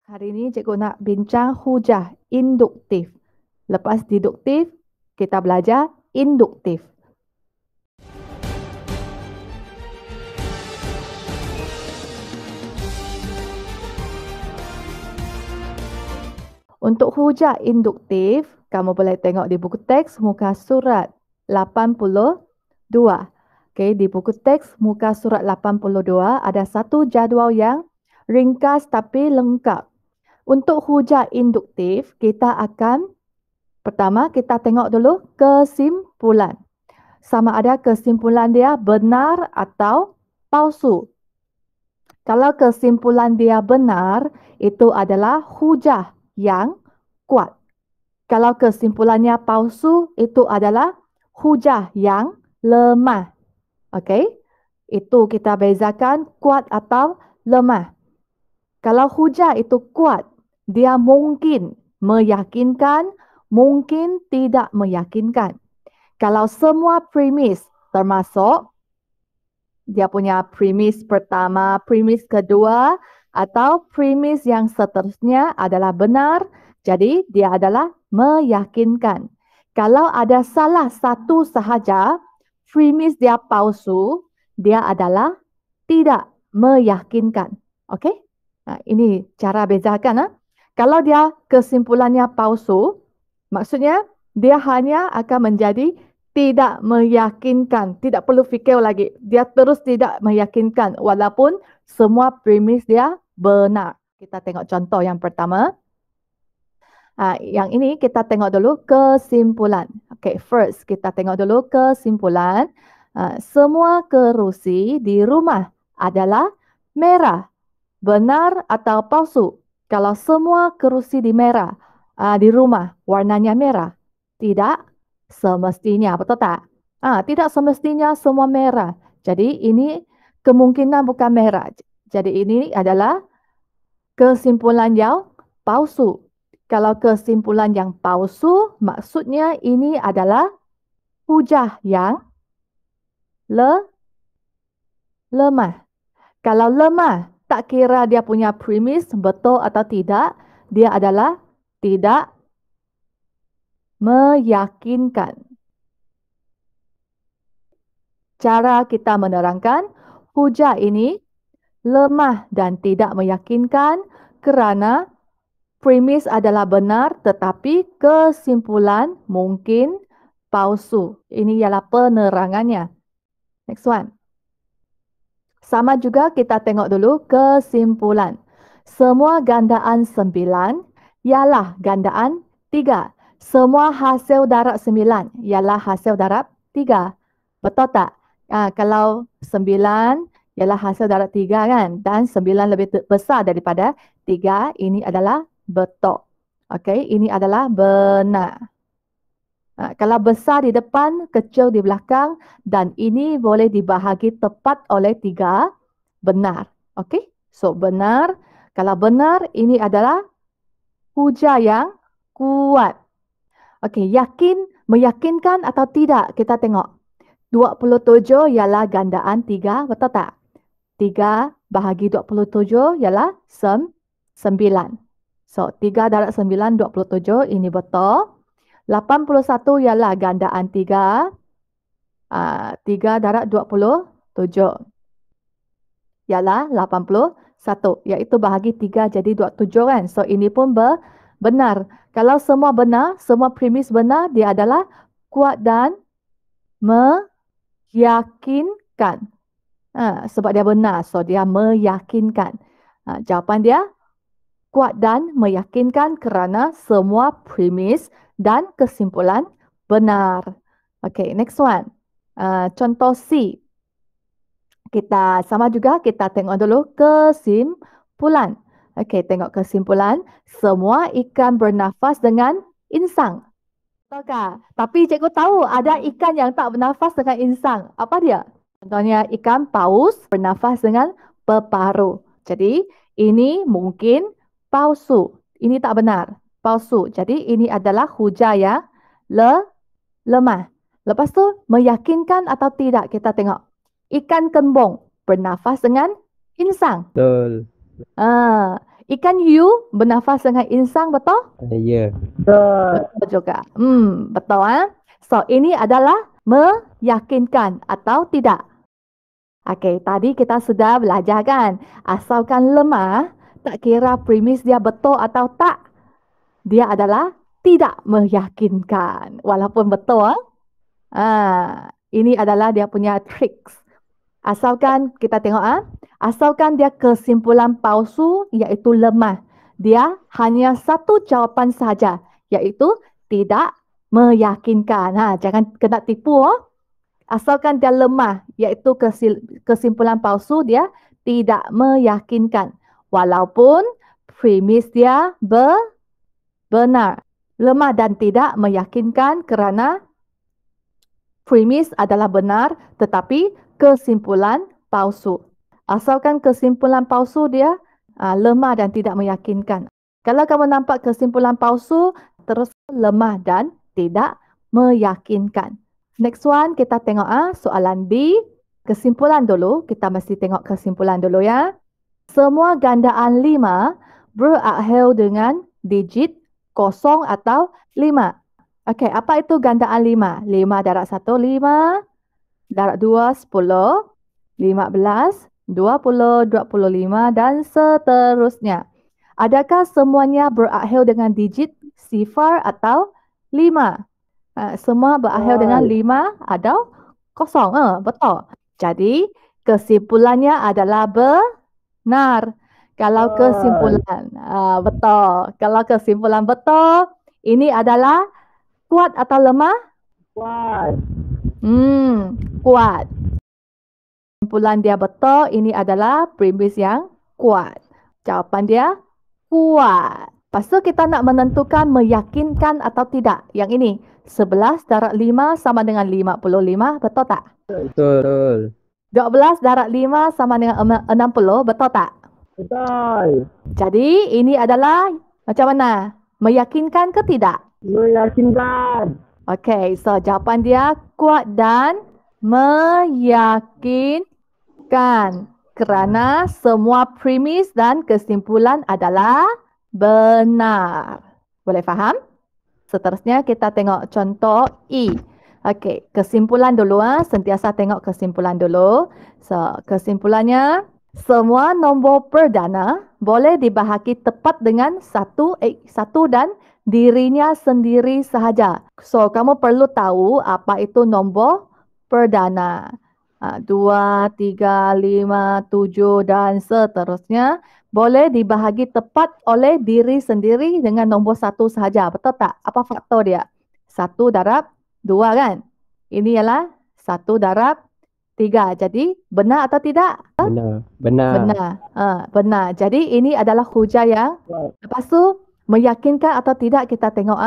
Hari ini cikgu nak bincang hujah induktif. Lepas deduktif, kita belajar induktif. Untuk hujah induktif, kamu boleh tengok di buku teks muka surat 82. Okey, di buku teks muka surat 82 ada satu jadual yang ringkas tapi lengkap. Untuk hujah induktif, pertama kita tengok dulu kesimpulan. Sama ada kesimpulan dia benar atau palsu. Kalau kesimpulan dia benar, itu adalah hujah yang kuat. Kalau kesimpulannya palsu, itu adalah hujah yang lemah. Okey? Itu kita bezakan kuat atau lemah. Kalau hujah itu kuat, dia mungkin meyakinkan, mungkin tidak meyakinkan. Kalau semua premis termasuk dia punya premis pertama, premis kedua, atau premis yang seterusnya adalah benar, jadi dia adalah meyakinkan. Kalau ada salah satu sahaja, premis dia palsu, dia adalah tidak meyakinkan. Okey? Nah, ini cara bezakan. Ha? Kalau dia kesimpulannya palsu, maksudnya dia hanya akan menjadi tidak meyakinkan. Tidak perlu fikir lagi. Dia terus tidak meyakinkan walaupun semua premis dia benar. Kita tengok contoh yang pertama. Yang ini kita tengok dulu kesimpulan. Okay, first kita tengok dulu kesimpulan. Semua kerusi di rumah adalah merah. Benar atau palsu? Kalau semua kerusi di rumah warnanya merah. Tidak semestinya, betul tak? Tidak semestinya semua merah. Jadi ini kemungkinan bukan merah. Jadi ini adalah kesimpulan yang palsu. Kalau kesimpulan yang palsu, maksudnya ini adalah hujah yang lemah. Kalau lemah, tak kira dia punya premis betul atau tidak, dia adalah tidak meyakinkan. Cara kita menerangkan hujah ini lemah dan tidak meyakinkan kerana premis adalah benar tetapi kesimpulan mungkin palsu. Ini ialah penerangannya. Next one. Sama juga kita tengok dulu kesimpulan. Semua gandaan 9 ialah gandaan 3. Semua hasil darab 9 ialah hasil darab 3. Betul tak? Kalau 9 ialah hasil darab 3 kan? Dan 9 lebih besar daripada 3, ini adalah betul. Okey, ini adalah benar. Kalau besar di depan, kecil di belakang dan ini boleh dibahagi tepat oleh 3, benar. Okey? So, benar. Kalau benar, ini adalah hujah yang kuat. Okey, meyakinkan atau tidak? Kita tengok. 27 ialah gandaan 3, betul tak? 3 bahagi 27 ialah 9. So, 3 darab 9, 27, ini betul. 81 ialah gandaan 3. 3 darab 27 ialah 81. Iaitu bahagi 3 jadi 27 kan. So, ini pun benar. Kalau semua benar, semua premis benar, dia adalah kuat dan meyakinkan. Sebab dia benar, so dia meyakinkan. Jawapan dia kuat dan meyakinkan kerana semua premis dan kesimpulan benar. Okay, next one. Contoh C. Sama juga kita tengok dulu kesimpulan. Okay, tengok kesimpulan. Semua ikan bernafas dengan insang. Betul tak? Tapi cikgu tahu ada ikan yang tak bernafas dengan insang. Apa dia? Contohnya ikan paus bernafas dengan peparuh. Jadi ini mungkin palsu. Ini tak benar. Palsu. Jadi ini adalah hujah yang lemah. Lepas tu meyakinkan atau tidak kita tengok. Ikan kembung bernafas dengan insang. Betul. Ikan hiu bernafas dengan insang, betul? Ya. Betul juga. Betul So, ini adalah meyakinkan atau tidak. Okey, tadi kita sudah belajar kan? Asalkan lemah, tak kira premis dia betul atau tak, dia adalah tidak meyakinkan. Walaupun betul, ini adalah dia punya tricks. Asalkan kita tengok asalkan dia kesimpulan palsu iaitu lemah. Dia hanya satu jawapan sahaja iaitu tidak meyakinkan. Jangan kena tipu Asalkan dia lemah iaitu kesimpulan palsu dia tidak meyakinkan walaupun premis dia benar. Lemah dan tidak meyakinkan kerana premis adalah benar tetapi kesimpulan palsu. Asalkan kesimpulan palsu dia lemah dan tidak meyakinkan. Kalau kamu nampak kesimpulan palsu, terus lemah dan tidak meyakinkan. Next one, kita tengok soalan D. Kesimpulan dulu. Kita mesti tengok kesimpulan dulu ya. Semua gandaan 5 berakhir dengan digit kosong atau 5. Okey, apa itu gandaan 5? 5 darab 1, 5. Darab 2, 10. 15, 20, 25 dan seterusnya. Adakah semuanya berakhir dengan digit sifar atau 5? Semua berakhir dengan 5 atau kosong. Betul. Jadi, kesimpulannya adalah benar. Kalau kesimpulan, betul. Kalau kesimpulan betul, ini adalah kuat atau lemah? Kuat. Kuat. Kesimpulan dia betul, ini adalah premis yang kuat. Jawapan dia kuat. Lepas tu kita nak menentukan meyakinkan atau tidak. Yang ini, 11 darab 5 sama dengan 55, betul tak? Betul. 12 darab 5 sama dengan 60, betul tak? Betul. Jadi, ini adalah macam mana? Meyakinkan ke tidak? Meyakinkan. Okey, so jawapan dia kuat dan meyakinkan. Kerana semua premis dan kesimpulan adalah benar. Boleh faham? Seterusnya kita tengok contoh E. Okey, kesimpulan dulu sentiasa tengok kesimpulan dulu. So, kesimpulannya semua nombor perdana boleh dibahagi tepat dengan satu dan dirinya sendiri sahaja. So, kamu perlu tahu apa itu nombor perdana. 2, 3, 5, 7 dan seterusnya boleh dibahagi tepat oleh diri sendiri dengan nombor 1 sahaja. Betul tak? Apa faktor dia? 1 darab 2 kan? Ini ialah 1 darab 3. Jadi benar atau tidak? Benar. Benar. Benar. Jadi ini adalah hujah yang lepas tu meyakinkan atau tidak kita tengok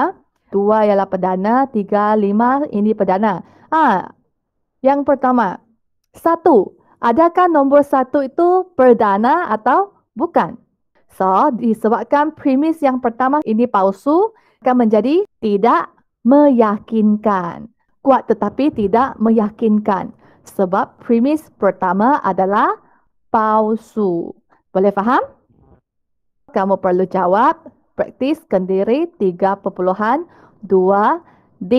2 ialah perdana, 3, 5 ini perdana. Yang pertama, 1. Adakah nombor 1 itu perdana atau bukan? So, disebabkan premis yang pertama ini palsu, akan menjadi tidak meyakinkan. Kuat tetapi tidak meyakinkan. Sebab premis pertama adalah palsu. Boleh faham? Kamu perlu jawab praktis kendiri 3.2D.